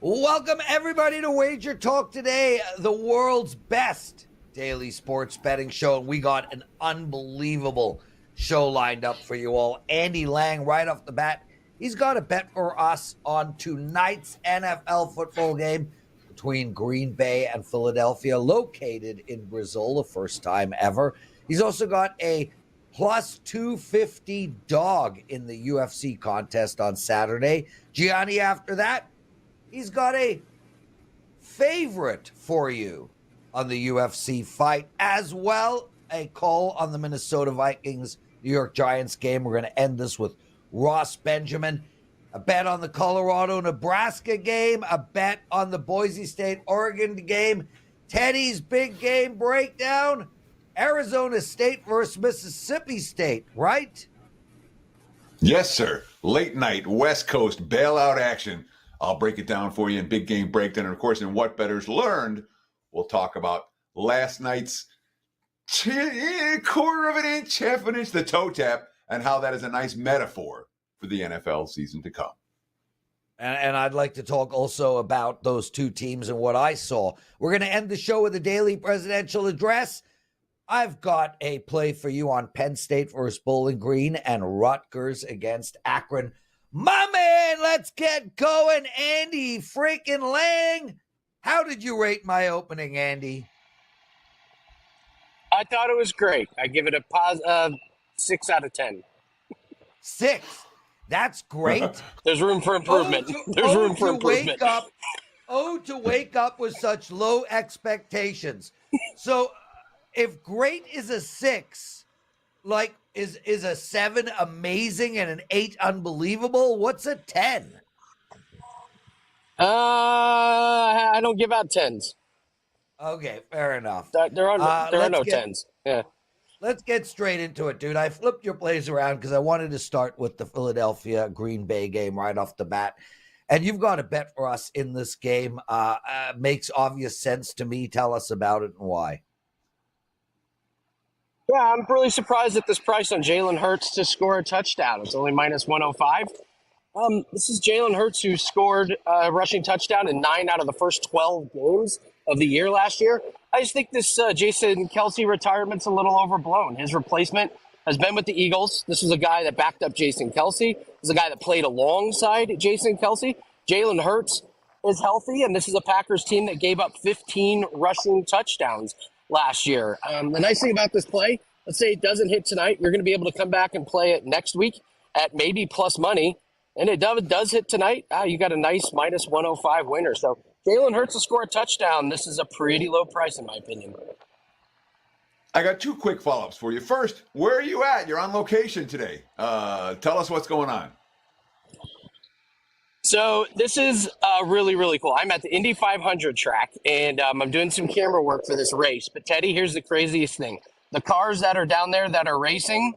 Welcome, everybody, to WagerTalk Today, the world's best daily sports betting show. And we got an unbelievable show lined up for you all. Andy Lang, right off the bat, he's got a bet for us on tonight's NFL football game between Green Bay and Philadelphia, located in Brazil, the first time ever. He's also got a plus 250 dog in the UFC contest on Saturday. Gianni, after that, he's got a favorite for you on the UFC fight, as well a call on the Minnesota Vikings New York Giants game. We're going to end this with Ross Benjamin, a bet on the Colorado-Nebraska game, a bet on the Boise State-Oregon game, Teddy's big game breakdown, Arizona State versus Mississippi State, right? Yes, sir. Late night, West Coast bailout action. I'll break it down for you in Big Game Breakdown. And, of course, in What Bettors Learned, we'll talk about last night's quarter of an inch, half an inch, the toe tap, and how that is a nice metaphor for the NFL season to come. And I'd like to talk also about those two teams and what I saw. We're going to end the show with a daily presidential address. I've got a play for you on Penn State versus Bowling Green and Rutgers against Akron. My man, let's get going. Andy freaking Lang. How did you rate my opening, Andy? I thought it was great. I give it a 6 out of 10. 6. That's great. There's room for improvement. There's room for improvement. To wake up with such low expectations. So if great is a 6, like is a 7 amazing and an 8 unbelievable? What's a 10? I don't give out 10s. Okay, fair enough. There are no 10s. Yeah. Let's get straight into it, dude. I flipped your plays around because I wanted to start with the Philadelphia Green Bay game right off the bat. And you've got a bet for us in this game. Makes obvious sense to me. Tell us about it and why. Yeah, I'm really surprised at this price on Jalen Hurts to score a touchdown. It's only minus 105. This is Jalen Hurts, who scored a rushing touchdown in 9 out of the first 12 games of the year last year. I just think this Jason Kelce retirement's a little overblown. His replacement has been with the Eagles. This was a guy that backed up Jason Kelce. This is a guy that played alongside Jason Kelce. Jalen Hurts is healthy, and this is a Packers team that gave up 15 rushing touchdowns last year. The nice thing about this play, let's say it doesn't hit tonight, you're going to be able to come back and play it next week at maybe plus money. And it does hit tonight. You got a nice minus 105 winner. So Jalen Hurts to score a touchdown. This is a pretty low price, in my opinion. I got 2 quick follow-ups for you. First, where are you at? You're on location today. Tell us what's going on. So this is really, really cool. I'm at the Indy 500 track, and I'm doing some camera work for this race. But, Teddy, here's the craziest thing. The cars that are down there that are racing,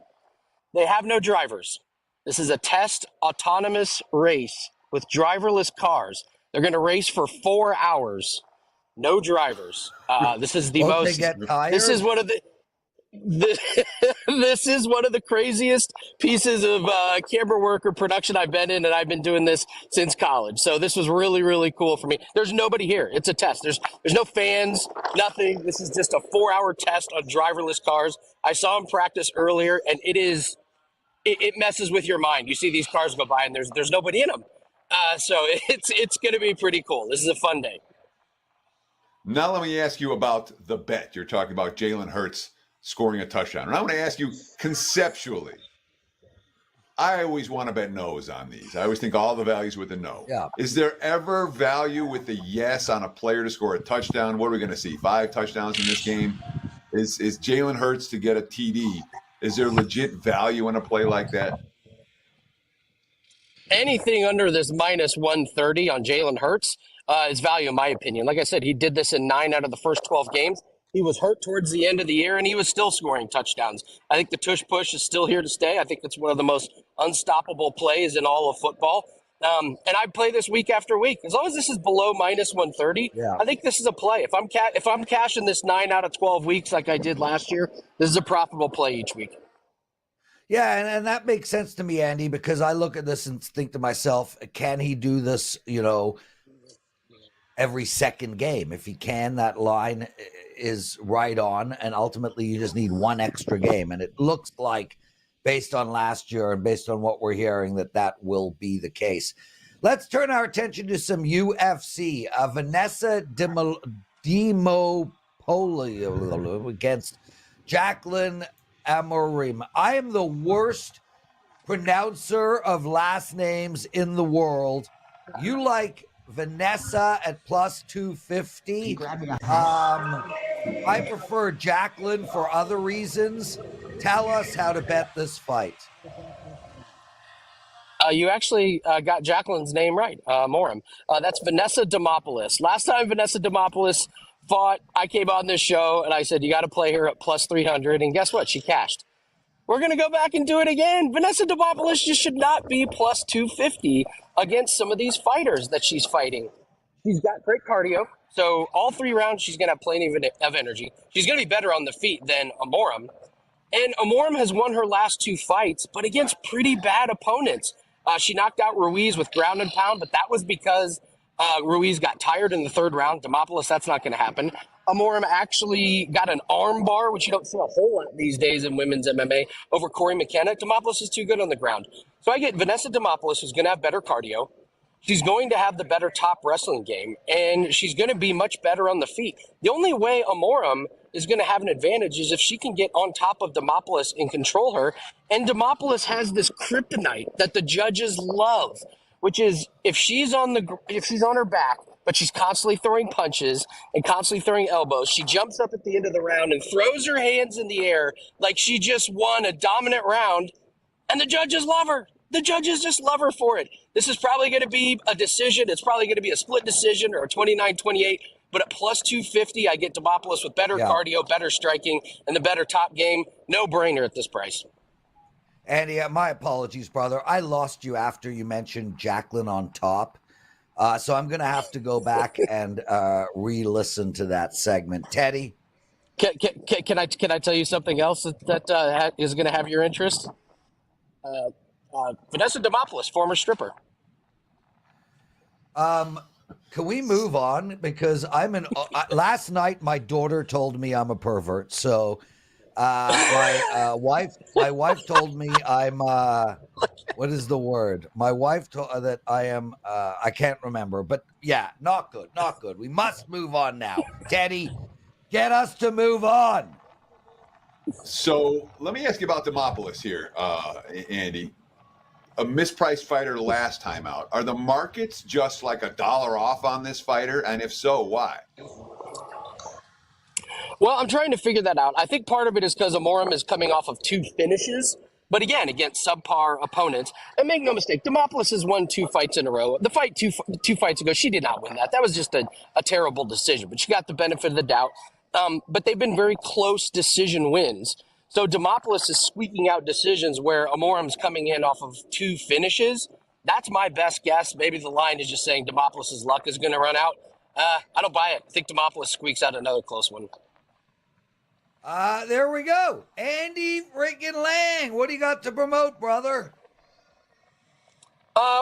they have no drivers. This is a test autonomous race with driverless cars. They're going to race for 4 hours. No drivers. This is the Won't most. they get tired? This is one of the. This is one of the craziest pieces of camera work or production I've been in, and I've been doing this since college. So this was really, really cool for me. There's nobody here. It's a test. There's no fans, nothing. This is just a 4-hour test on driverless cars. I saw them practice earlier, and it messes with your mind. You see these cars go by, and there's nobody in them. So it's going to be pretty cool. This is a fun day. Now let me ask you about the bet. You're talking about Jalen Hurts scoring a touchdown. And I want to ask you conceptually. I always want to bet no's on these. I always think all the values with a no. Yeah. Is there ever value with the yes on a player to score a touchdown? What are we going to see? 5 touchdowns in this game? Is Jalen Hurts to get a TD? Is there legit value in a play like that? Anything under this minus 130 on Jalen Hurts is value, in my opinion. Like I said, he did this in 9 out of the first 12 games. He was hurt towards the end of the year, and he was still scoring touchdowns. I think the tush push is still here to stay. I think it's one of the most unstoppable plays in all of football. And I play this week after week. As long as this is below minus 130, I think this is a play. If I'm cashing this 9 out of 12 weeks like I did last year, this is a profitable play each week. Yeah, and that makes sense to me, Andy, because I look at this and think to myself, can he do this, every second game. If he can, that line is right on, and ultimately you just need one extra game. And it looks like, based on last year and based on what we're hearing, that will be the case. Let's turn our attention to some UFC. Vanessa Demopoli against Jacqueline Amorim. I am the worst pronouncer of last names in the world. You like Vanessa at plus 250. I prefer Jacqueline for other reasons. Tell us how to bet this fight. You actually got Jacqueline's name right, Morum. That's Vanessa Demopoulos. Last time Vanessa Demopoulos fought, I came on this show and I said, you got to play her at plus 300. And guess what? She cashed. We're going to go back and do it again. Vanessa Demopoulos just should not be plus 250 against some of these fighters that she's fighting. She's got great cardio. So all 3 rounds, she's going to have plenty of energy. She's going to be better on the feet than Amorim. And Amorim has won her last 2 fights, but against pretty bad opponents. She knocked out Ruiz with ground and pound, but that was because Ruiz got tired in the 3rd round. Demopoulos, that's not going to happen. Amorim actually got an arm bar, which you don't see a whole lot these days in women's MMA, over Corey McKenna. Demopoulos is too good on the ground. So I get Vanessa Demopoulos, who's going to have better cardio. She's going to have the better top wrestling game, and she's going to be much better on the feet. The only way Amorim is going to have an advantage is if she can get on top of Demopoulos and control her. And Demopoulos has this kryptonite that the judges love, which is if she's on her back, but she's constantly throwing punches and constantly throwing elbows, she jumps up at the end of the round and throws her hands in the air like she just won a dominant round, and the judges love her. The judges just love her for it. This is probably going to be a decision. It's probably going to be a split decision or a 29-28. But at plus 250, I get Demopoulos with better cardio, better striking, and the better top game. No brainer at this price. Andy, my apologies, brother. I lost you after you mentioned Jacqueline on top. So I'm going to have to go back and re-listen to that segment. Teddy? Can I tell you something else that is going to have your interest? Vanessa Demopoulos, former stripper. Can we move on? Because last night my daughter told me I'm a pervert. So my wife told me I'm what is the word? My wife told that I am I can't remember, but yeah, not good. We must move on now. Teddy, get us to move on. So let me ask you about Demopoulos here, Andy. A mispriced fighter last time out. Are the markets just like $1 off on this fighter? And if so, why? Well, I'm trying to figure that out. I think part of it is because Amorim is coming off of 2 finishes, but again, against subpar opponents. And make no mistake, Demopoulos has won 2 fights in a row. The fight two fights ago, she did not win that. That was just a terrible decision, but she got the benefit of the doubt. But they've been very close decision wins. So Demopoulos is squeaking out decisions where Amorim's coming in off of 2 finishes. That's my best guess. Maybe the line is just saying Demopoulos' luck is going to run out. I don't buy it. I think Demopoulos squeaks out another close one. There we go. Andy freaking Lang. What do you got to promote, brother?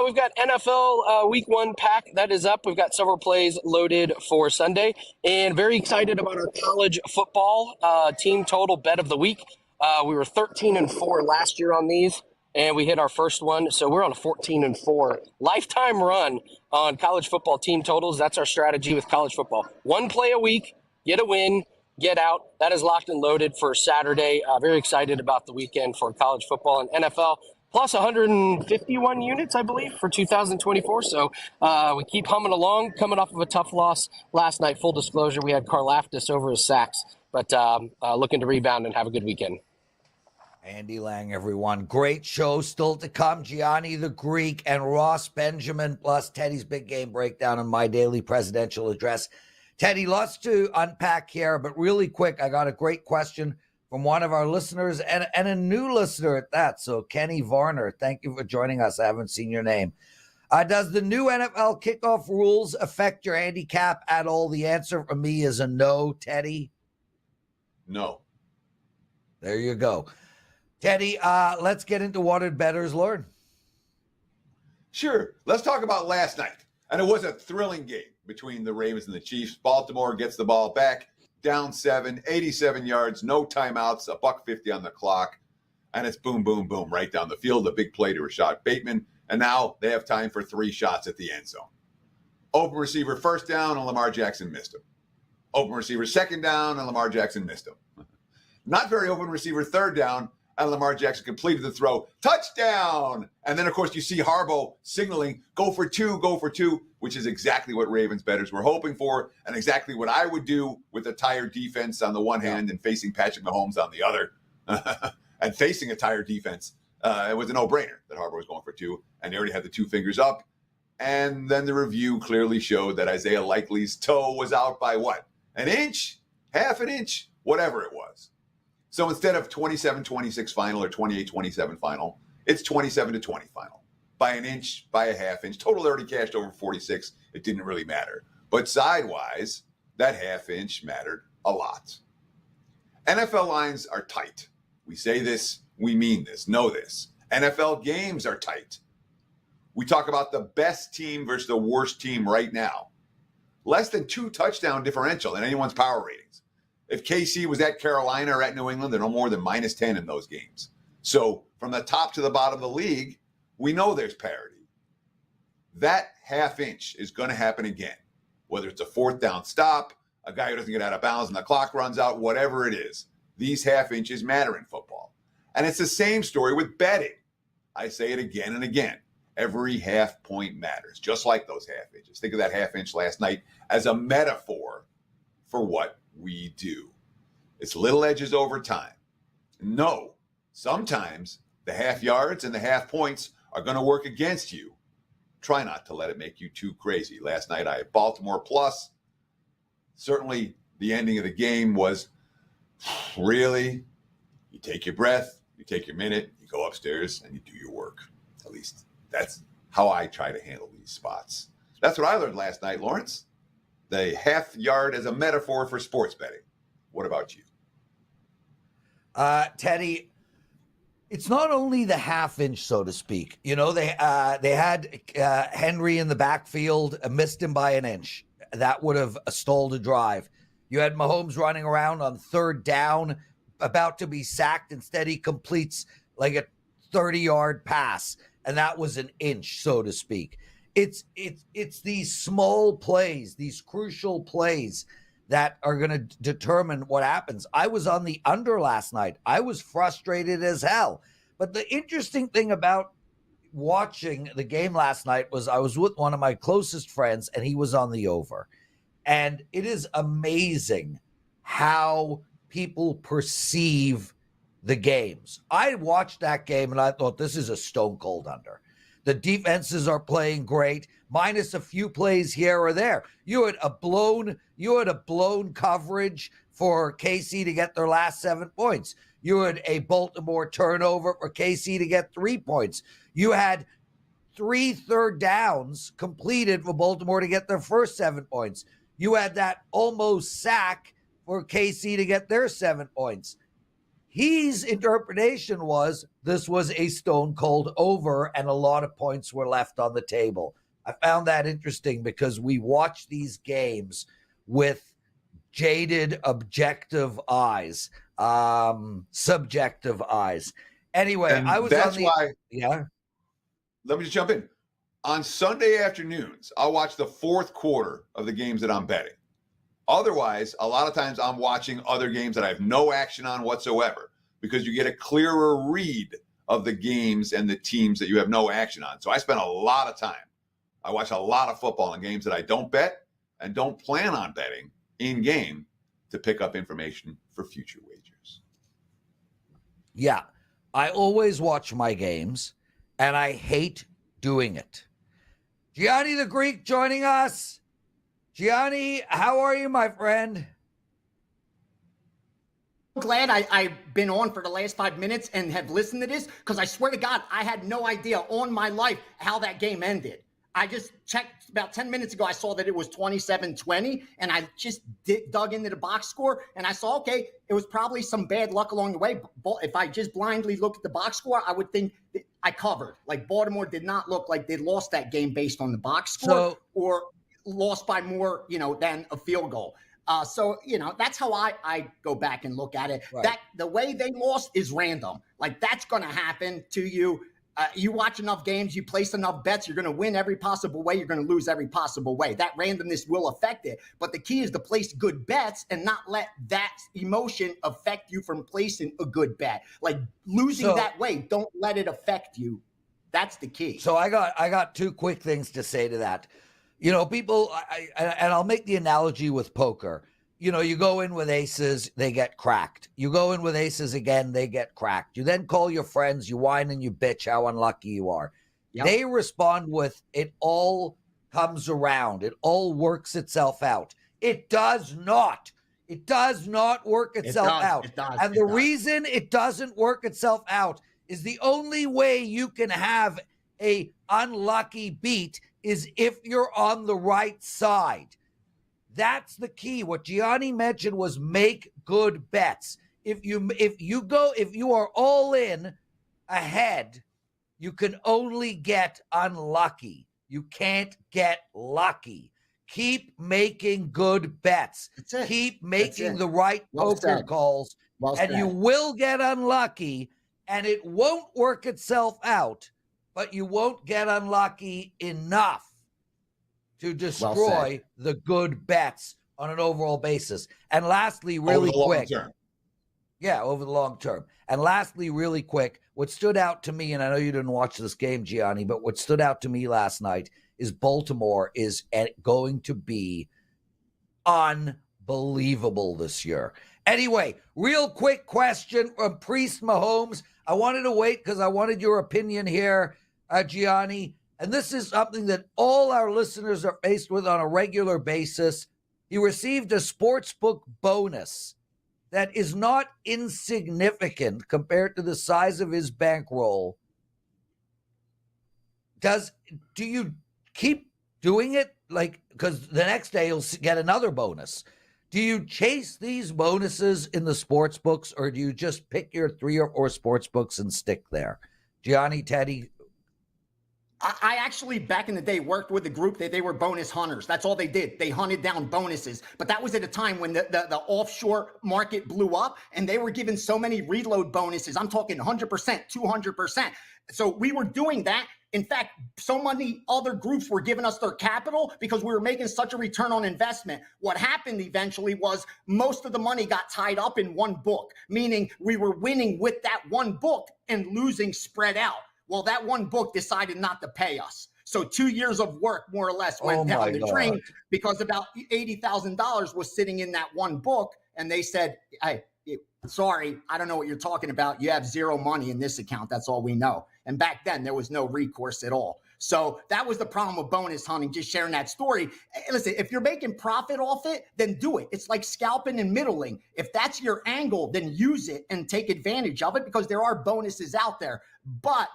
We've got NFL Week 1 pack that is up. We've got several plays loaded for Sunday, and very excited about our college football team total bet of the week. We were 13-4 last year on these, and we hit our first one, so we're on a 14-4 lifetime run on college football team totals. That's our strategy with college football. 1 play a week, get a win, get out. That is locked and loaded for Saturday. Very excited about the weekend for college football and NFL. Plus 151 units, I believe, for 2024. So we keep humming along, coming off of a tough loss last night. Full disclosure, we had Karlaftis over his sacks, but looking to rebound and have a good weekend. Andy Lang, everyone. Great show still to come. Gianni the Greek and Ross Benjamin, plus Teddy's big game breakdown and my daily presidential address. Teddy, lots to unpack here, but really quick, I got a great question from one of our listeners and a new listener at that. So Kenny Varner, thank you for joining us. I haven't seen your name. Does the new NFL kickoff rules affect your handicap at all? The answer from me is a no, Teddy. No. There you go. Teddy, let's get into what did bettors learn? Sure. Let's talk about last night. And it was a thrilling game between the Ravens and the Chiefs. Baltimore gets the ball back, down 7, 87 yards, no timeouts, $1:50 on the clock. And it's boom, boom, boom, right down the field. A big play to Rashad Bateman. And now they have time for 3 shots at the end zone. Open receiver first down, and Lamar Jackson missed him. Open receiver second down, and Lamar Jackson missed him. Not very open receiver third down, and Lamar Jackson completed the throw. Touchdown! And then, of course, you see Harbaugh signaling, go for two, which is exactly what Ravens bettors were hoping for, and exactly what I would do with a tired defense on the one hand and facing Patrick Mahomes on the other. And facing a tired defense, it was a no-brainer that Harbaugh was going for 2, and they already had the 2 fingers up. And then the review clearly showed that Isaiah Likely's toe was out by what? An inch? Half an inch? Whatever it was. So instead of 27-26 final or 28-27 final, it's 27-20 final. By an inch, by a half inch. Total already cashed over 46. It didn't really matter. But sidewise, that half inch mattered a lot. NFL lines are tight. We say this, we mean this, know this. NFL games are tight. We talk about the best team versus the worst team right now. Less than 2 touchdown differential in anyone's power ratings. If KC was at Carolina or at New England, they're no more than -10 in those games. So from the top to the bottom of the league, we know there's parity. That half inch is going to happen again. Whether it's a 4th down stop, a guy who doesn't get out of bounds and the clock runs out, whatever it is. These half inches matter in football. And it's the same story with betting. I say it again and again. Every half point matters, just like those half inches. Think of that half inch last night as a metaphor for what we do. It's little edges over time. No, sometimes the half yards and the half points are going to work against you. Try not to let it make you too crazy. Last night I had Baltimore plus. Certainly the ending of the game was really, you take your breath, you take your minute, you go upstairs and you do your work. At least that's how I try to handle these spots. That's what I learned last night, Lawrence. The half yard as a metaphor for sports betting. What about you? Teddy, it's not only the half inch, so to speak. You know, they had Henry in the backfield, missed him by an inch. That would have stalled a drive. You had Mahomes running around on 3rd down, about to be sacked. Instead, he completes like a 30-yard pass, and that was an inch, so to speak. It's these small plays, these crucial plays that are going to determine what happens. I was on the under last night. I was frustrated as hell. But the interesting thing about watching the game last night was I was with one of my closest friends, and he was on the over. And it is amazing how people perceive the games. I watched that game, and I thought, this is a stone cold under. The defenses are playing great, minus a few plays here or there. You had a blown coverage for KC to get their last 7 points. You had a Baltimore turnover for KC to get 3 points. You had 3 third downs completed for Baltimore to get their first 7 points. You had that almost sack for KC to get their 7 points. His interpretation was this was a stone cold over and a lot of points were left on the table. I found that interesting because we watch these games with jaded, objective eyes, subjective eyes. Anyway, And I was that's on the why. yeah. Let me just jump in. On Sunday afternoons, I'll watch the 4th quarter of the games that I'm betting. Otherwise, a lot of times I'm watching other games that I have no action on whatsoever because you get a clearer read of the games and the teams that you have no action on. So I spend a lot of time. I watch a lot of football in games that I don't bet and don't plan on betting in game to pick up information for future wagers. Yeah. I always watch my games and I hate doing it. Gianni The Greek joining us. Gianni, how are you, my friend? Glad I've been on for the last 5 minutes and have listened to this because I swear to God, I had no idea on my life how that game ended. I just checked about 10 minutes ago. I saw that it was 27-20, and I just dug into the box score, and I saw, okay, it was probably some bad luck along the way. But if I just blindly look at the box score, I would think I covered. Like Baltimore did not look like they lost that game based on the box score or lost by more, than a field goal. So, that's how I go back and look at it. Right. That the way they lost is random. Like that's going to happen to you. You watch enough games, you place enough bets, you're going to win every possible way. You're going to lose every possible way. That randomness will affect it. But the key is to place good bets and not let that emotion affect you from placing a good bet. Like losing that way, don't let it affect you. That's the key. So I got two quick things to say to that. People, and I'll make the analogy with poker. You go in with aces, they get cracked. You go in with aces again, they get cracked. You then call your friends, you whine and you bitch how unlucky you are. Yep. They respond with, it all comes around. It all works itself out. It does not. It does not work itself out. And the reason it doesn't work itself out is the only way you can have a unlucky beat is if you're on the right side. That's the key. What Gianni mentioned was make good bets. If you are all in ahead, you can only get unlucky. You can't get lucky. Keep making good bets. Keep making the right poker calls, and you will get unlucky, and it won't work itself out, but you won't get unlucky enough to destroy the good bets on an overall basis. And lastly, really quick. Over the long term. And lastly, really quick, what stood out to me, and I know you didn't watch this game, Gianni, but what stood out to me last night is Baltimore is going to be unbelievable this year. Anyway, real quick question from Priest Mahomes. I wanted to wait because I wanted your opinion here, Gianni. And this is something that all our listeners are faced with on a regular basis. He received a sportsbook bonus that is not insignificant compared to the size of his bankroll. Do you keep doing it? Because the next day you'll get another bonus. Do you chase these bonuses in the sports books, or do you just pick your 3 or 4 sports books and stick there? Gianni, Teddy? I actually, back in the day, worked with a group that they were bonus hunters. That's all they did. They hunted down bonuses. But that was at a time when the offshore market blew up, and they were given so many reload bonuses. I'm talking 100%, 200%. So we were doing that. In fact, so many other groups were giving us their capital because we were making such a return on investment. What happened eventually was most of the money got tied up in one book, meaning we were winning with that one book and losing spread out. Well, that one book decided not to pay us. So 2 years of work, more or less, went down the drain because about $80,000 was sitting in that one book. And they said, hey, sorry, I don't know what you're talking about. You have zero money in this account. That's all we know. And back then, there was no recourse at all. So that was the problem with bonus hunting, just sharing that story. Listen, if you're making profit off it, then do it. It's like scalping and middling. If that's your angle, then use it and take advantage of it because there are bonuses out there. But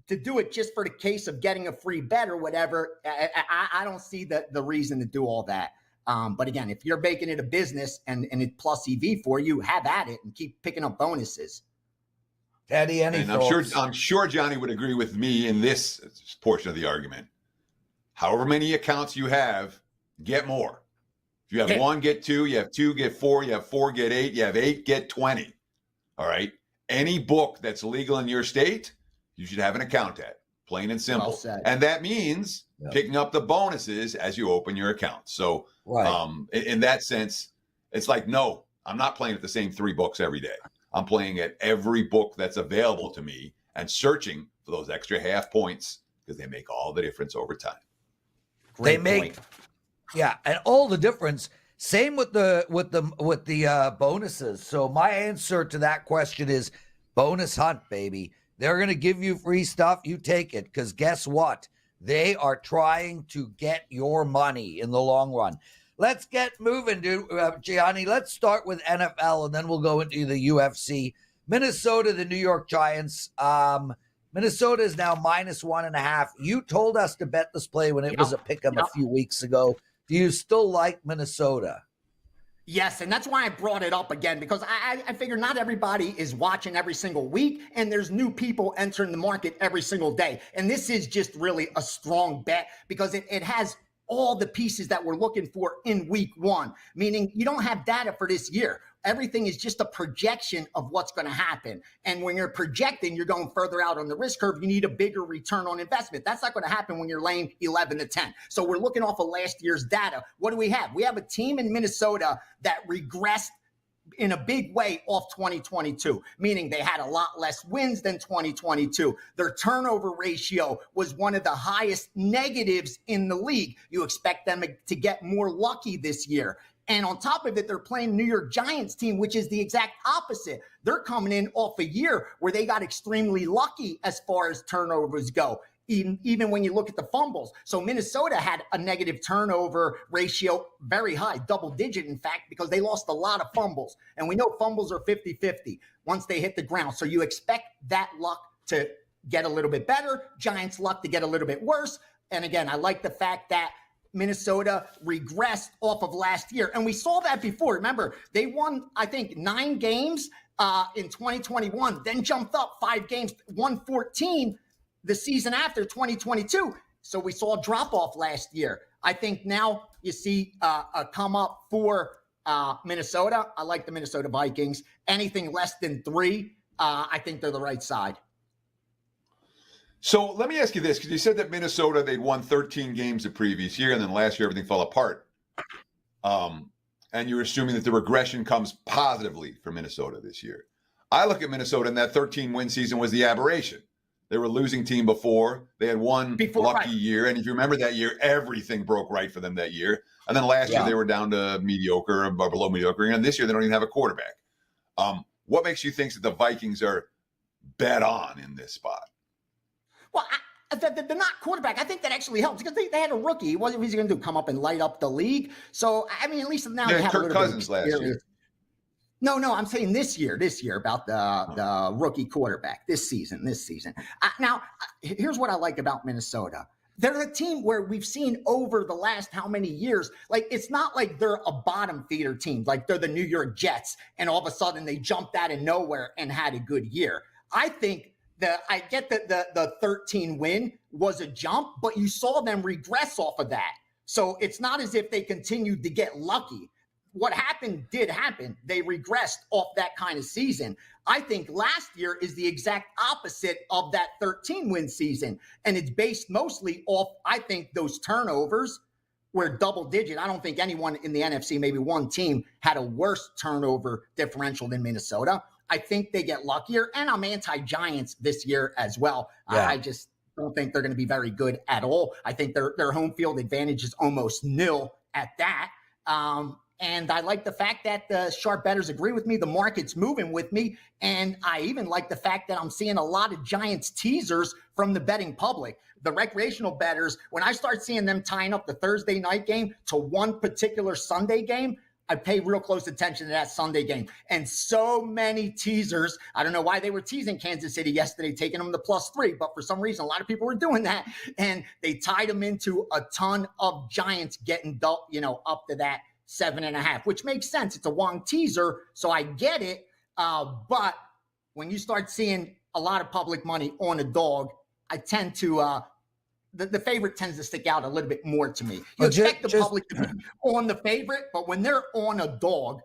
to do it just for the case of getting a free bet or whatever, I don't see the reason to do all that. But again, if you're making it a business and it plus EV for you, have at it and keep picking up bonuses. Teddy, any thoughts? I'm sure Gianni would agree with me in this portion of the argument. However many accounts you have, get more. If you have 1, get 2. You have 2, get 4. You have 4, get 8. You have 8, get 20. All right. Any book that's legal in your state, you should have an account at. Plain and simple. And that means picking up the bonuses as you open your account. So in that sense, it's like, no, I'm not playing at the same 3 books every day. I'm playing at every book that's available to me and searching for those extra half points because they make all the difference over time. And all the difference. Same with the bonuses. So my answer to that question is bonus hunt, baby. They're going to give you free stuff. You take it because guess what? They are trying to get your money in the long run. Let's get moving, dude. Gianni, let's start with NFL, and then we'll go into the UFC. Minnesota, the New York Giants. Minnesota is now -1.5. You told us to bet this play when it was a pick 'em a few weeks ago. Do you still like Minnesota? Yes, and that's why I brought it up again, because I figure not everybody is watching every single week, and there's new people entering the market every single day. And this is just really a strong bet because it has all the pieces that we're looking for in week one, meaning you don't have data for this year. Everything is just a projection of what's going to happen. And when you're projecting, you're going further out on the risk curve. You need a bigger return on investment. That's not going to happen when you're laying 11-10. So we're looking off of last year's data. What do we have? We have a team in Minnesota that regressed in a big way off 2022, meaning they had a lot less wins than 2022. Their turnover ratio was one of the highest negatives in the league. You expect them to get more lucky this year. And on top of it, they're playing New York Giants team, which is the exact opposite. They're coming in off a year where they got extremely lucky as far as turnovers go, even when you look at the fumbles. So Minnesota had a negative turnover ratio, very high, double digit, in fact, because they lost a lot of fumbles. And we know fumbles are 50-50 once they hit the ground. So you expect that luck to get a little bit better, Giants' luck to get a little bit worse. And again, I like the fact that Minnesota regressed off of last year. And we saw that before. Remember, they won, I think, 9 games in 2021, then jumped up 5 games, won 14 the season after 2022. So we saw a drop off last year. I think now you see a come up for Minnesota. I like the Minnesota Vikings. Anything less than 3, I think they're the right side. So let me ask you this, because you said that Minnesota, they'd won 13 games the previous year, and then last year everything fell apart. And you're assuming that the regression comes positively for Minnesota this year. I look at Minnesota, and that 13-win season was the aberration. They were a losing team before. They had one lucky year. And if you remember that year, everything broke right for them that year. And then last year, they were down to mediocre or below mediocre. And this year, they don't even have a quarterback. What makes you think that the Vikings are bet on in this spot? Well, they're not quarterback. I think that actually helps because they had a rookie. What was he going to do? Come up and light up the league? So, I mean, at least now they have Kirk Cousins last year. No, I'm saying this year about the rookie quarterback this season. Now, here's what I like about Minnesota. They're a team where we've seen over the last how many years, like it's not like they're a bottom feeder team, like they're the New York Jets, and all of a sudden they jumped out of nowhere and had a good year. I think I get that the 13 win was a jump, but you saw them regress off of that. So it's not as if they continued to get lucky. What happened did happen. They regressed off that kind of season. I think last year is the exact opposite of that 13-win season. And it's based mostly off, I think, those turnovers were double digit. I don't think anyone in the NFC, maybe one team, had a worse turnover differential than Minnesota. I think they get luckier, and I'm anti-Giants this year as well. Yeah. I just don't think they're going to be very good at all. I think their home field advantage is almost nil at that. And I like the fact that the sharp bettors agree with me. The market's moving with me. And I even like the fact that I'm seeing a lot of Giants teasers from the betting public. The recreational bettors, when I start seeing them tying up the Thursday night game to one particular Sunday game, I pay real close attention to that Sunday game. And so many teasers. I don't know why they were teasing Kansas City yesterday, taking them to +3, but for some reason, a lot of people were doing that. And they tied them into a ton of Giants getting, up to that 7.5, which makes sense. It's a long teaser, so I get it. But when you start seeing a lot of public money on a dog, I tend to the favorite tends to stick out a little bit more to me. You expect the public to be on the favorite, but when they're on a dog,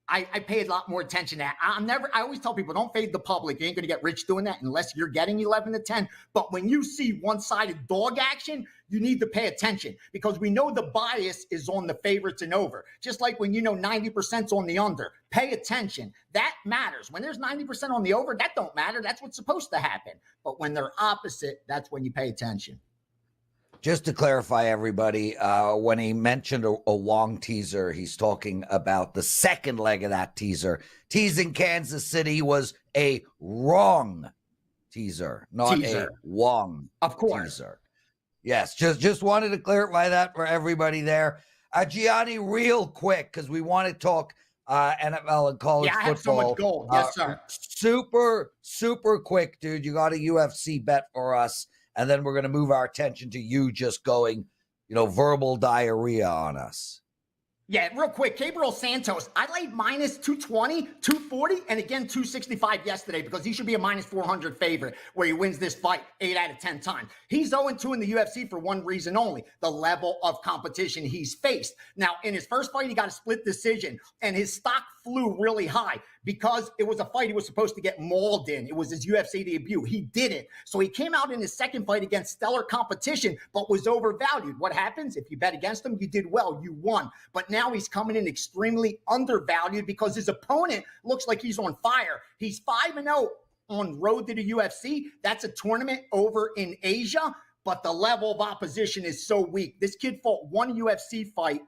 I pay a lot more attention to that. I always tell people, don't fade the public. You ain't going to get rich doing that unless you're getting 11-10. But when you see one-sided dog action, you need to pay attention because we know the bias is on the favorites and over. Just like when 90% on the under. Pay attention. That matters. When there's 90% on the over, that don't matter. That's what's supposed to happen. But when they're opposite, that's when you pay attention. Just to clarify, everybody, when he mentioned a long teaser, he's talking about the second leg of that teaser. Teasing Kansas City was a wrong teaser, not a Wong teaser. Yes, just wanted to clarify that for everybody there. Gianni, real quick, because we want to talk NFL and college football. I have so much gold. Yes, sir. Super quick, dude. You got a UFC bet for us. And then we're going to move our attention to you just going, verbal diarrhea on us. Yeah, real quick, Gabriel Santos, I laid minus 220, 240, and again 265 yesterday because he should be a minus 400 favorite where he wins this fight 8 out of 10 times. He's 0-2 in the UFC for one reason only, the level of competition he's faced. Now, in his first fight, he got a split decision, and his stock flew really high because it was a fight he was supposed to get mauled in. It was his UFC debut. He didn't. So he came out in his second fight against stellar competition, but was overvalued. What happens? If you bet against him, you did well. You won. But now he's coming in extremely undervalued because his opponent looks like he's on fire. He's 5-0 on road to the UFC. That's a tournament over in Asia, but the level of opposition is so weak. This kid fought one UFC fight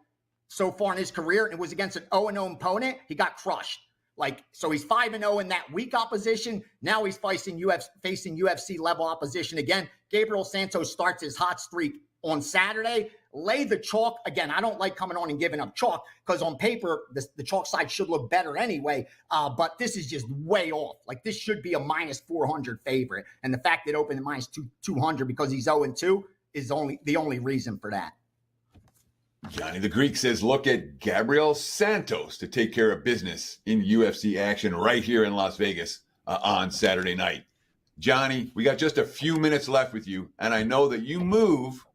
so far in his career, and it was against an 0-0 opponent. He got crushed. So he's 5-0 in that weak opposition. Now he's facing UFC level opposition again. Gabriel Santos starts his hot streak on Saturday. Lay the chalk. Again, I don't like coming on and giving up chalk because on paper, the chalk side should look better anyway. But this is just way off. This should be a minus 400 favorite. And the fact that it opened at minus 200 because he's 0-2 is the only reason for that. Gianni The Greek says, look at Gabriel Santos to take care of business in UFC action right here in Las Vegas on Saturday night. Johnny, we got just a few minutes left with you, and I know that you move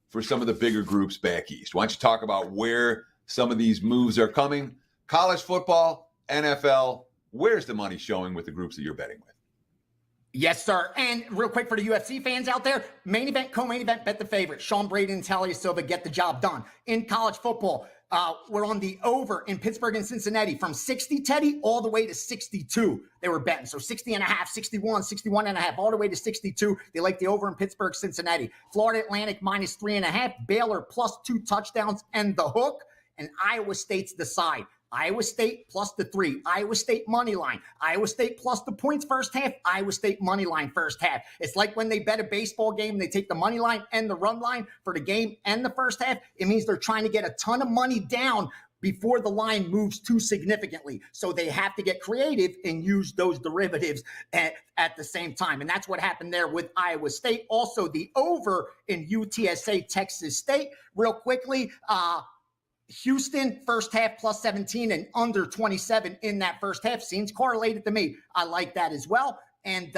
for some of the bigger groups back east. Why don't you talk about where some of these moves are coming? College football, NFL, where's the money showing with the groups that you're betting with? Yes, sir. And real quick for the UFC fans out there, main event, co-main event, bet the favorite. Sean Brady and Talia Silva get the job done. In college football, we're on the over in Pittsburgh and Cincinnati from 60, Teddy, all the way to 62. They were betting. So 60 and a half, 61, 61 and a half, all the way to 62. They like the over in Pittsburgh, Cincinnati. Florida Atlantic minus 3.5. Baylor plus 2 touchdowns and the hook. And Iowa State's the side. Iowa State plus the 3. Iowa State money line. Iowa State plus the points first half. Iowa State money line first half. It's like when they bet a baseball game, they take the money line and the run line for the game and the first half. It means they're trying to get a ton of money down before the line moves too significantly. So they have to get creative and use those derivatives at the same time. And that's what happened there with Iowa State. Also, the over in UTSA, Texas State. Real quickly, Houston, first half plus 17 and under 27 in that first half. Seems correlated to me. I like that as well. And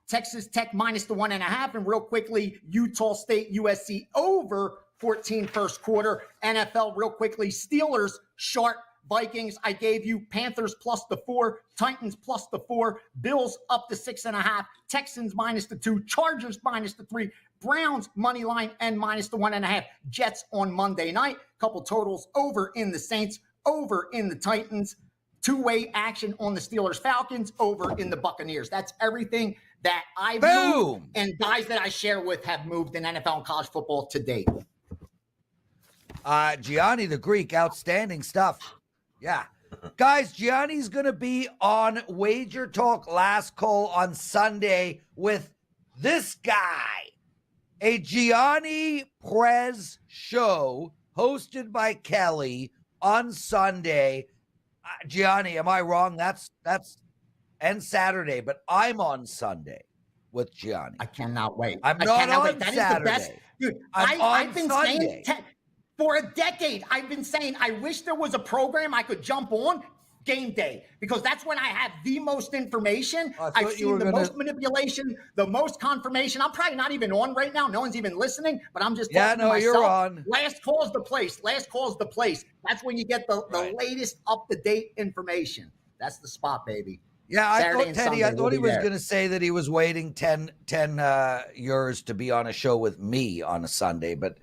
Texas Tech minus the 1.5. And real quickly, Utah State, USC over 14 first quarter. NFL real quickly, Steelers short. Vikings, I gave you Panthers plus the 4, Titans plus the 4, Bills up to 6.5, Texans minus the 2, Chargers minus the 3, Browns money line and minus the 1.5, Jets on Monday night. Couple totals over in the Saints, over in the Titans, two-way action on the Steelers Falcons, over in the Buccaneers. That's everything that I've moved and guys that I share with have moved in NFL and college football to date. Gianni the Greek, outstanding stuff. Yeah. Guys, Gianni's going to be on Wager Talk Last Call on Sunday with this guy, a Gianni Prez show hosted by Kelly on Sunday. Gianni, am I wrong? That's and Saturday, but I'm on Sunday with Gianni. I cannot wait. I'm not on wait. That Saturday. Is the best. Dude, I've been Sunday. saying for a decade, I've been saying I wish there was a program I could jump on game day because that's when I have the most information. I've seen the most manipulation, the most confirmation. I'm probably not even on right now. No one's even listening, but I'm just talking to myself. You're on. Last call's the place. Last call's the place. That's when you get the latest up-to-date information. That's the spot, baby. Yeah, I thought, Teddy, Sunday, I thought he was going to say that he was waiting 10 years to be on a show with me on a Sunday, but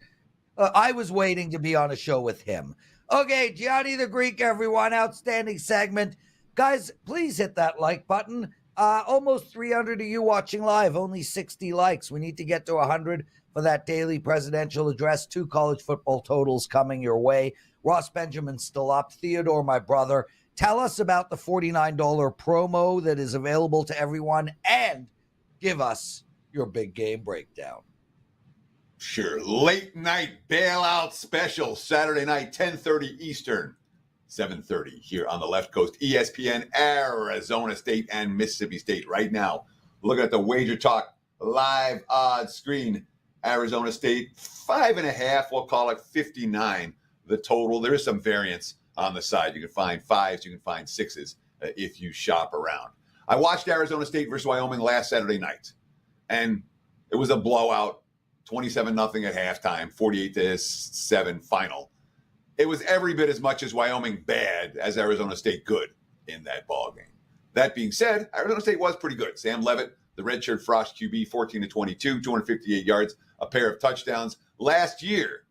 I was waiting to be on a show with him. Okay, Gianni the Greek, everyone. Outstanding segment. Guys, please hit that like button. Almost 300 of you watching live, only 60 likes. We need to get to 100 for that daily presidential address. 2 college football totals coming your way. Ross Benjamin's still up. Theodore, my brother. Tell us about the $49 promo that is available to everyone and give us your big game breakdown. Sure. Late night bailout special, Saturday night, 10:30 Eastern, 7:30 here on the left coast. ESPN, Arizona State, and Mississippi State. Right now, look at the Wager Talk live odds screen. Arizona State, 5.5, we'll call it 59 the total. There is some variance on the side. You can find 5s, you can find 6s if you shop around. I watched Arizona State versus Wyoming last Saturday night, and it was a blowout, 27-0 at halftime, 48-7 final. It was every bit as much as Wyoming bad as Arizona State good in that ball game. That being said, Arizona State was pretty good. Sam Levitt, the redshirt Frost QB, 14-22, 258 yards, a pair of touchdowns. Last year,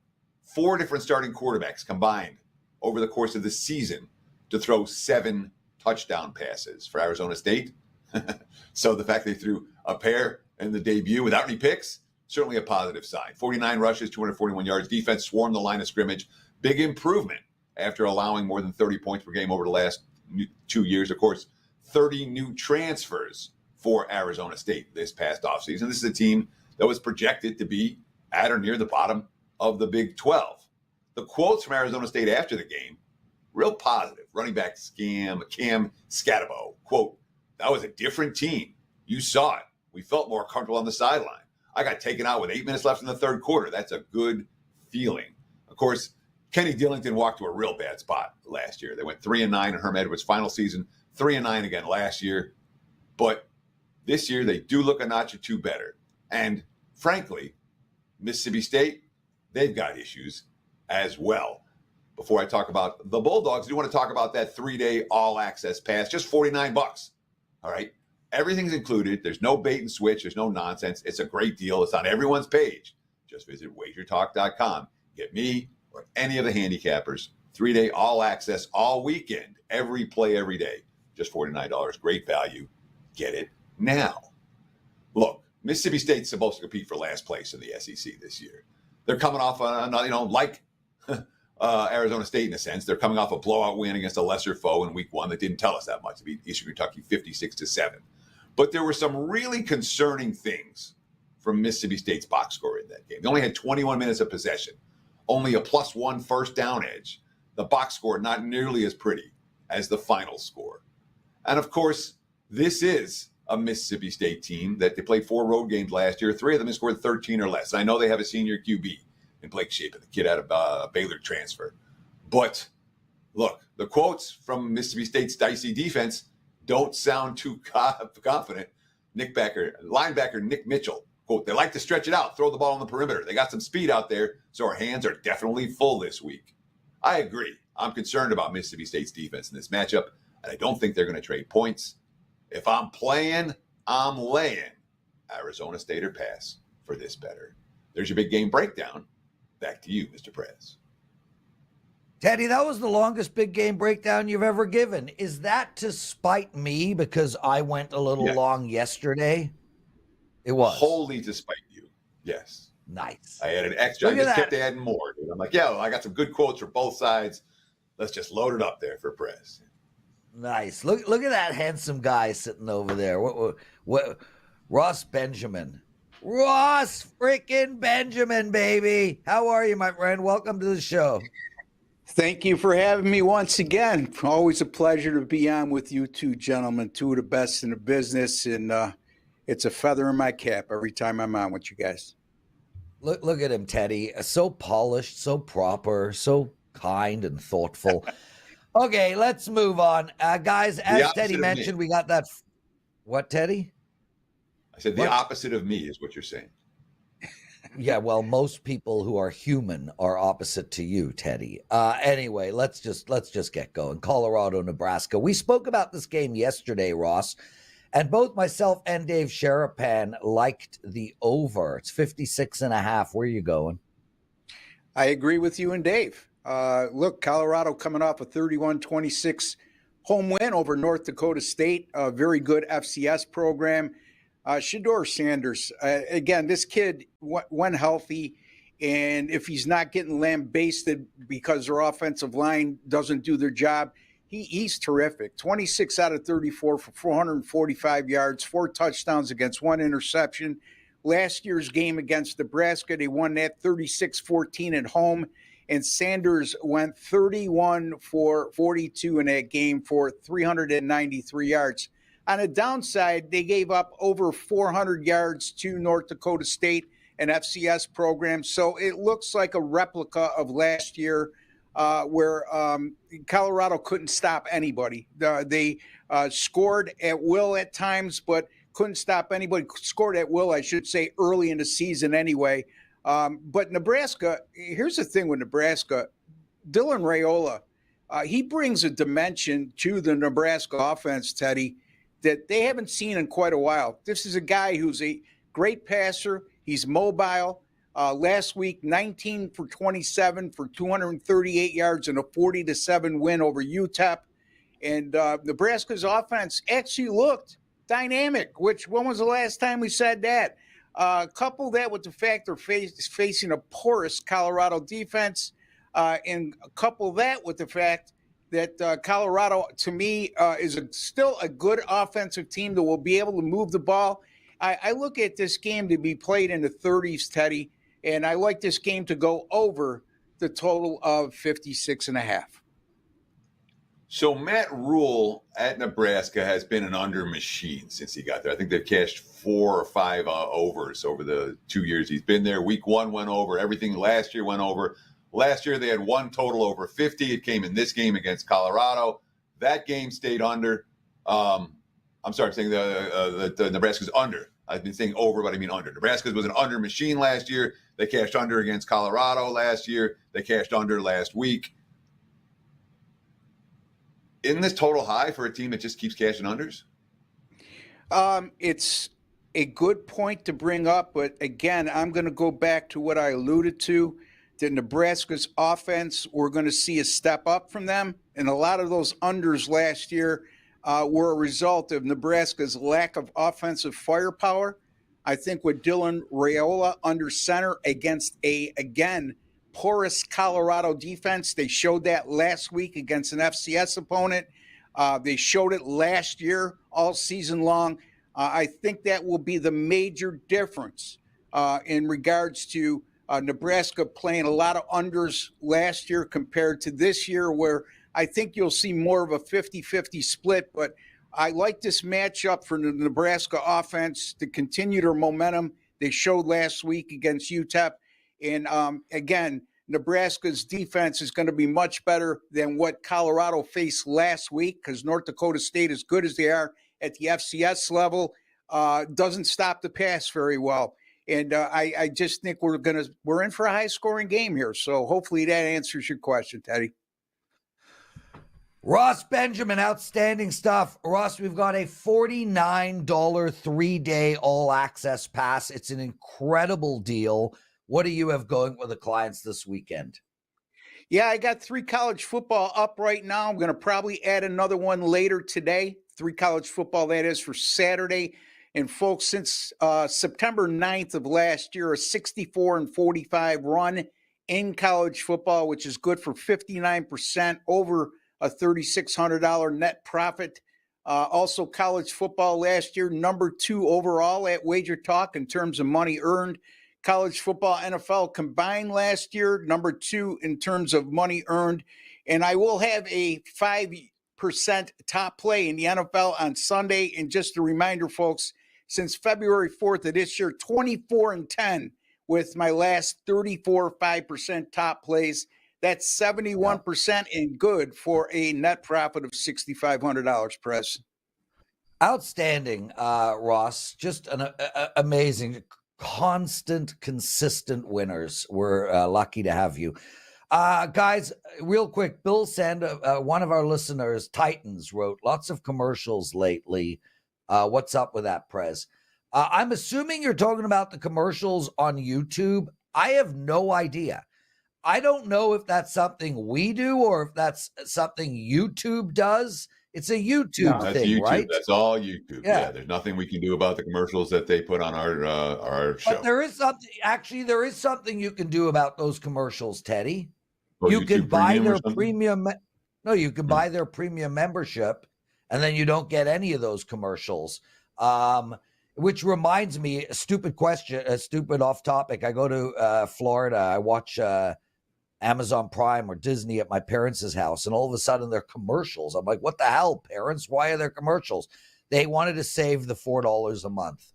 4 different starting quarterbacks combined over the course of the season to throw 7 touchdown passes for Arizona State. So the fact they threw a pair in the debut without any picks, certainly a positive sign. 49 rushes, 241 yards. Defense swarmed the line of scrimmage. Big improvement after allowing more than 30 points per game over the last 2 years. Of course, 30 new transfers for Arizona State this past offseason. This is a team that was projected to be at or near the bottom of the Big 12. The quotes from Arizona State after the game, real positive. Running back Cam Scatabo, quote, "That was a different team. You saw it. We felt more comfortable on the sideline. I got taken out with 8 minutes left in the third quarter. That's a good feeling." Of course, Kenny Dillington walked to a real bad spot last year. They went 3-9 in Herm Edwards' final season, 3-9 again last year. But this year, they do look a notch or two better. And frankly, Mississippi State, they've got issues as well. Before I talk about the Bulldogs, I do want to talk about that 3-day all-access pass, just $49. All right? Everything's included. There's no bait and switch. There's no nonsense. It's a great deal. It's on everyone's page. Just visit WagerTalk.com. Get me or any of the handicappers 3-day all-access all weekend, every play, every day. Just $49. Great value. Get it now. Look, Mississippi State's supposed to compete for last place in the SEC this year. They're coming off, like Arizona State in a sense. They're coming off a blowout win against a lesser foe in week 1 that didn't tell us that much. They beat Eastern Kentucky 56-7. But there were some really concerning things from Mississippi State's box score in that game. They only had 21 minutes of possession, only a +1 first down edge. The box score not nearly as pretty as the final score. And of course, this is a Mississippi State team that they played 4 road games last year. 3 of them have scored 13 or less. I know they have a senior QB in Blake Shapen, the kid out of Baylor transfer. But look, the quotes from Mississippi State's dicey defense don't sound too confident. Linebacker Nick Mitchell, quote, "They like to stretch it out, throw the ball on the perimeter. They got some speed out there, so our hands are definitely full this week." I agree. I'm concerned about Mississippi State's defense in this matchup, and I don't think they're going to trade points. If I'm playing, I'm laying Arizona State or pass for this better. There's your big game breakdown. Back to you, Mr. Prez. Teddy, that was the longest big game breakdown you've ever given. Is that to spite me because I went a little long yesterday? It was. Wholly to spite you. Yes. Nice. I added extra. I just kept adding more. Dude. I'm like, I got some good quotes from both sides. Let's just load it up there for Prez. Nice. Look at that handsome guy sitting over there. What Ross Benjamin. Ross freaking Benjamin, baby. How are you, my friend? Welcome to the show. Thank you for having me once again. Always a pleasure to be on with you two gentlemen, two of the best in the business, and it's a feather in my cap every time I'm on with you guys. Look at him, Teddy. So polished, so proper, so kind and thoughtful. Okay, let's move on. Guys, as Teddy mentioned, we got that. What, Teddy? I said the opposite of me is what you're saying. Yeah, well, most people who are human are opposite to you, Teddy. Anyway, let's just get going. Colorado, Nebraska. We spoke about this game yesterday, Ross, and both myself and Dave Sharapan liked the over. It's 56.5. Where are you going? I agree with you and Dave. Look, Colorado coming off a 31-26 home win over North Dakota State, a very good FCS program. Shedeur Sanders, again, this kid, when healthy, and if he's not getting lambasted because their offensive line doesn't do their job, he's terrific. 26 out of 34 for 445 yards, 4 touchdowns against 1 interception. Last year's game against Nebraska, they won that 36-14 at home, and Sanders went 31 for 42 in that game for 393 yards. On the downside, they gave up over 400 yards to North Dakota State, an FCS program. So it looks like a replica of last year. where Colorado couldn't stop anybody. They scored at will at times, but couldn't stop anybody. Scored at will, I should say, early in the season anyway. But Nebraska, here's the thing with Nebraska. Dylan Raiola, he brings a dimension to the Nebraska offense, Teddy, that they haven't seen in quite a while. This is a guy who's a great passer. He's mobile. Last week, 19 for 27 for 238 yards and a 40-7 win over UTEP. And Nebraska's offense actually looked dynamic, when was the last time we said that? Couple that with the fact they're facing a porous Colorado defense, and couple that with the fact that Colorado, to me, is still a good offensive team that will be able to move the ball. I look at this game to be played in the 30s, Teddy, and I like this game to go over the total of 56.5. So Matt Rule at Nebraska has been an under machine since he got there. I think they've cashed 4 or 5 overs over the 2 years he's been there. Week 1 went over. Everything last year went over. Last year they had one total over 50. It came in this game against Colorado. That game stayed under. I'm saying the Nebraska's under. I've been saying over, but I mean under. Nebraska was an under machine last year. They cashed under against Colorado last year. They cashed under last week. Isn't this total high for a team that just keeps cashing unders? It's a good point to bring up, but again, I'm going to go back to what I alluded to. That Nebraska's offense, we're going to see a step up from them, and a lot of those unders last year were a result of Nebraska's lack of offensive firepower. I think with Dylan Raiola under center against again, porous Colorado defense, they showed that last week against an FCS opponent. They showed it last year all season long. I think that will be the major difference in regards to Nebraska playing a lot of unders last year compared to this year, where I think you'll see more of a 50-50 split. But I like this matchup for the Nebraska offense to continue their momentum they showed last week against UTEP. And again, Nebraska's defense is going to be much better than what Colorado faced last week, because North Dakota State, as good as they are at the FCS level, doesn't stop the pass very well. And I just think we're in for a high-scoring game here. So hopefully that answers your question, Teddy. Ross Benjamin, outstanding stuff. Ross, we've got a $49 3-day all-access pass. It's an incredible deal. What do you have going with the clients this weekend? Yeah, I got 3 college football up right now. I'm going to probably add another one later today. 3 college football, that is, for Saturday. And folks, since September 9th of last year, a 64-45 run in college football, which is good for 59% over a $3,600 net profit. Also, college football last year, number 2 overall at WagerTalk in terms of money earned. College football, NFL combined last year, number 2 in terms of money earned. And I will have a 5% top play in the NFL on Sunday. And just a reminder, folks, since February 4th of this year, 24-10 with my last 34 5% top plays. That's 71% and good for a net profit of $6,500, Prez. Outstanding, Ross. Just an amazing, constant, consistent winners. We're lucky to have you. Guys, real quick, Bill Sanda, one of our listeners, Titans, wrote lots of commercials lately. What's up with that, Prez? I'm assuming you're talking about the commercials on YouTube. I have no idea. I don't know if that's something we do or if that's something YouTube does. It's a YouTube thing, YouTube. Right? That's all YouTube. Yeah, there's nothing we can do about the commercials that they put on our show. But there is something. Actually, there is something you can do about those commercials, Teddy. You YouTube can buy Premium their or something? premium. No, you can buy their premium membership, and then you don't get any of those commercials. Which reminds me, a stupid question, a stupid off topic. I go to Florida. I watch Amazon Prime or Disney at my parents' house, and all of a sudden they're commercials. I'm like, what the hell, parents? Why are there commercials? They wanted to save the $4 a month.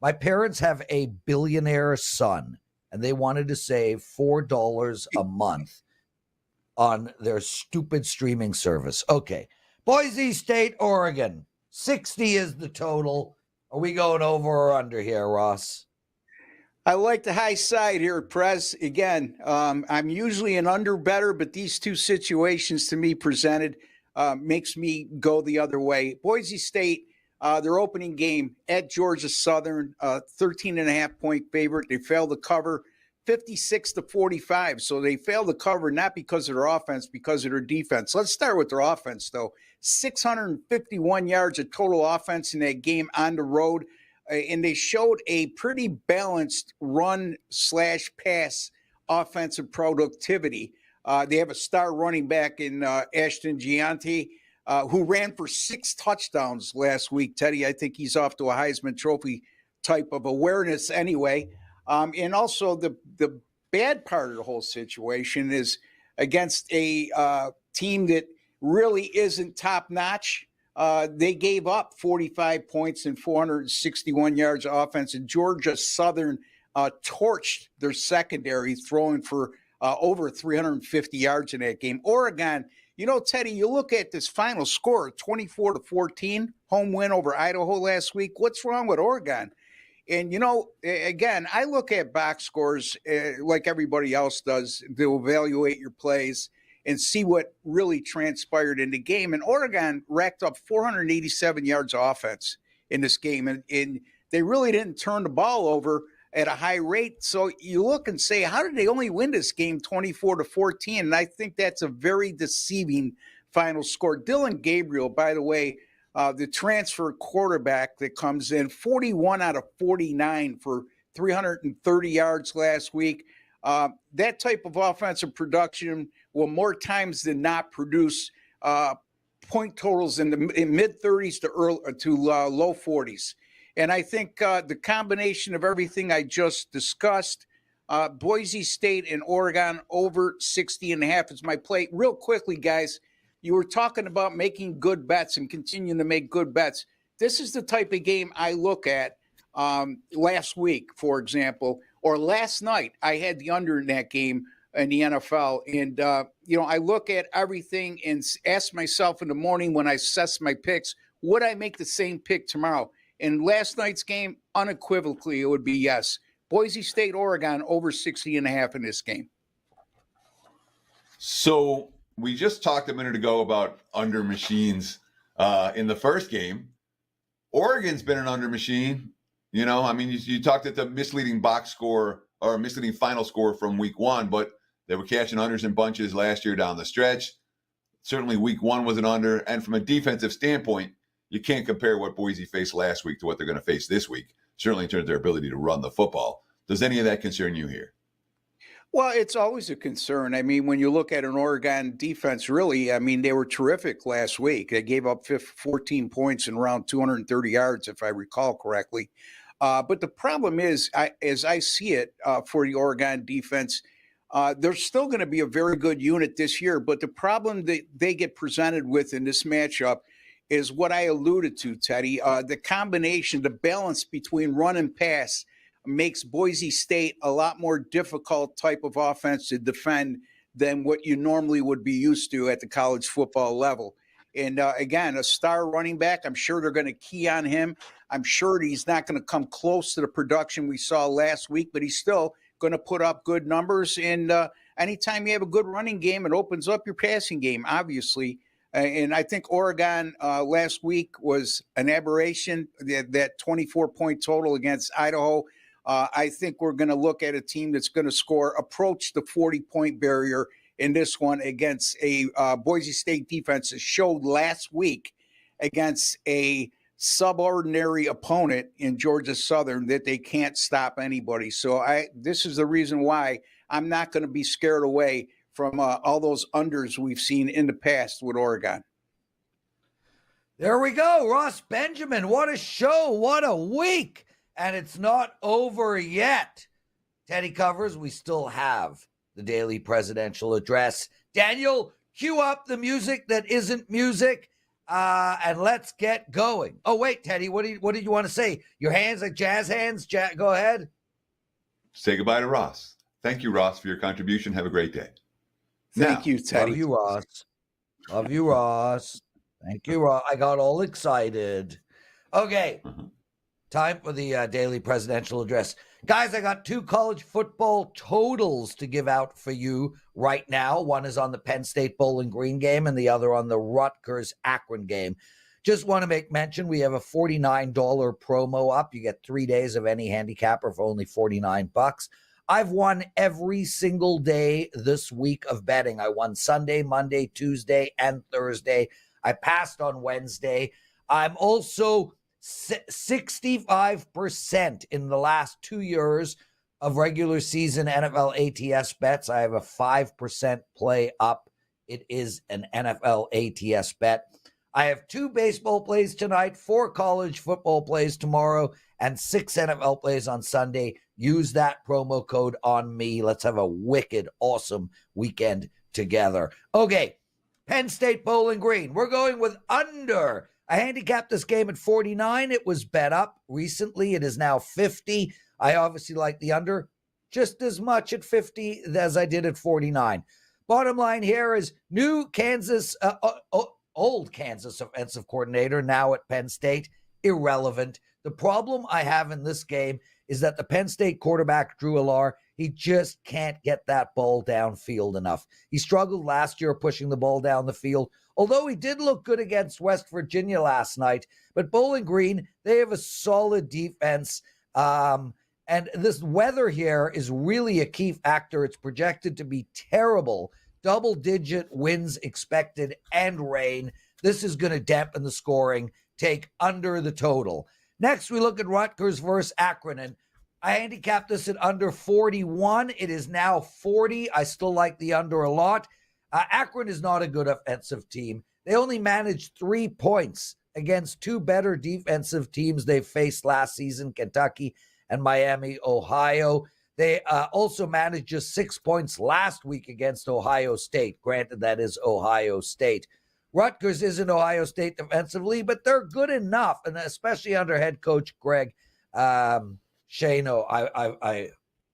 My parents have a billionaire son, and they wanted to save $4 a month. on their stupid streaming service. Okay. Boise State, Oregon. 60 is the total. Are we going over or under here, Ross? I like the high side here, Prez. Again, I'm usually an under better, but these two situations to me presented makes me go the other way. Boise State, their opening game at Georgia Southern, 13.5-point favorite. They failed to cover 56-45. So they failed to cover not because of their offense, because of their defense. Let's start with their offense, though. 651 yards of total offense in that game on the road. And they showed a pretty balanced run/pass offensive productivity. They have a star running back in Ashton Gianti, who ran for 6 touchdowns last week. Teddy, I think he's off to a Heisman Trophy type of awareness anyway. And also the bad part of the whole situation is against a team that really isn't top-notch. They gave up 45 points and 461 yards of offense, and Georgia Southern torched their secondary, throwing for over 350 yards in that game. Oregon, Teddy, you look at this final score, 24-14, home win over Idaho last week. What's wrong with Oregon? And, again, I look at box scores like everybody else does to evaluate your plays and see what really transpired in the game. And Oregon racked up 487 yards of offense in this game. And they really didn't turn the ball over at a high rate. So you look and say, how did they only win this game 24-14? And I think that's a very deceiving final score. Dylan Gabriel, by the way, the transfer quarterback that comes in, 41 out of 49 for 330 yards last week. That type of offensive production will more times than not produce point totals in the mid-30s to low 40s. And I think the combination of everything I just discussed, Boise State and Oregon over 60.5 is my play. Real quickly, guys, you were talking about making good bets and continuing to make good bets. This is the type of game I look at last week, for example, or last night. I had the under in that game in the NFL. And, I look at everything and ask myself in the morning when I assess my picks, would I make the same pick tomorrow? In last night's game, unequivocally, it would be yes. Boise State, Oregon, over 60.5 in this game. So we just talked a minute ago about under machines in the first game. Oregon's been an under machine. You talked at the misleading box score or misleading final score from week one, but they were catching unders in bunches last year down the stretch. Certainly week one was an under. And from a defensive standpoint, you can't compare what Boise faced last week to what they're going to face this week, certainly in terms of their ability to run the football. Does any of that concern you here? Well, it's always a concern. I mean, when you look at an Oregon defense, really, they were terrific last week. They gave up 14 points and around 230 yards, if I recall correctly. But the problem is, as I see it, for the Oregon defense, they're still going to be a very good unit this year. But the problem that they get presented with in this matchup is what I alluded to, Teddy. The combination, the balance between run and pass makes Boise State a lot more difficult type of offense to defend than what you normally would be used to at the college football level. And again, a star running back, I'm sure they're going to key on him. I'm sure he's not going to come close to the production we saw last week, but he's still going to put up good numbers. And anytime you have a good running game, it opens up your passing game, obviously. And I think Oregon last week was an aberration, that 24-point total against Idaho. I think we're going to look at a team that's going to approach the 40-point barrier in this one against a Boise State defense that showed last week against a subordinary opponent in Georgia Southern that they can't stop anybody. So this is the reason why I'm not going to be scared away from all those unders we've seen in the past with Oregon. There we go. Ross Benjamin, what a show. What a week. And it's not over yet. Teddy covers, we still have the daily presidential address. Daniel, cue up the music that isn't music, and let's get going. Oh, wait, Teddy, what did you want to say? Your hands like jazz hands? Go ahead. Say goodbye to Ross. Thank you, Ross, for your contribution. Have a great day. Thank you, Teddy. Love you, Ross. Love you, Ross. Thank you, Ross. I got all excited. Okay. Time for the daily presidential address. Guys, I got 2 college football totals to give out for you right now. One is on the Penn State Bowling Green game and the other on the Rutgers Akron game. Just want to make mention, we have a $49 promo up. You get 3 days of any handicapper for only $49. I've won every single day this week of betting. I won Sunday, Monday, Tuesday, and Thursday. I passed on Wednesday. I'm also 65% in the last 2 years of regular season NFL ATS bets. I have a 5% play up. It is an NFL ATS bet. I have 2 baseball plays tonight, 4 college football plays tomorrow, and 6 NFL plays on Sunday. Use that promo code on me. Let's have a wicked, awesome weekend together. Okay, Penn State Bowling Green. We're going with under. I handicapped this game at 49. It was bet up recently. It is now 50. I obviously like the under just as much at 50 as I did at 49. Bottom line here is new Kansas, old Kansas offensive coordinator, now at Penn State, irrelevant. The problem I have in this game is that the Penn State quarterback, Drew Allar, he just can't get that ball downfield enough. He struggled last year pushing the ball down the field, although he did look good against West Virginia last night. But Bowling Green, they have a solid defense. And this weather here is really a key factor. It's projected to be terrible. Double-digit winds expected and rain. This is going to dampen the scoring. Take under the total. Next, we look at Rutgers versus Akron, and I handicapped this at under 41. It is now 40. I still like the under a lot. Akron is not a good offensive team. They only managed 3 points against 2 better defensive teams they faced last season, Kentucky and Miami, Ohio. They also managed just 6 points last week against Ohio State. Granted, that is Ohio State. Rutgers isn't Ohio State defensively, but they're good enough, and especially under head coach Greg Shano.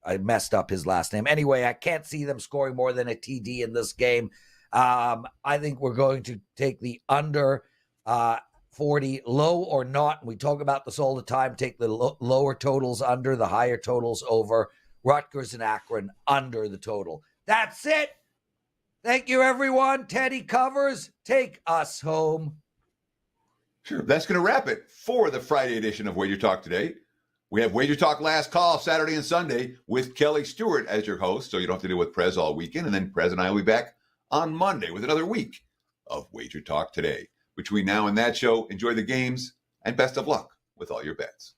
I messed up his last name. Anyway, I can't see them scoring more than a TD in this game. I think we're going to take the under 40, low or not. We talk about this all the time. Take the lower totals under, the higher totals over. Rutgers and Akron under the total. That's it. Thank you, everyone. Teddy covers. Take us home. Sure. That's going to wrap it for the Friday edition of Wager Talk Today. We have Wager Talk Last Call Saturday and Sunday with Kelly Stewart as your host, so you don't have to deal with Prez all weekend. And then Prez and I will be back on Monday with another week of Wager Talk Today. Between now and that show, enjoy the games and best of luck with all your bets.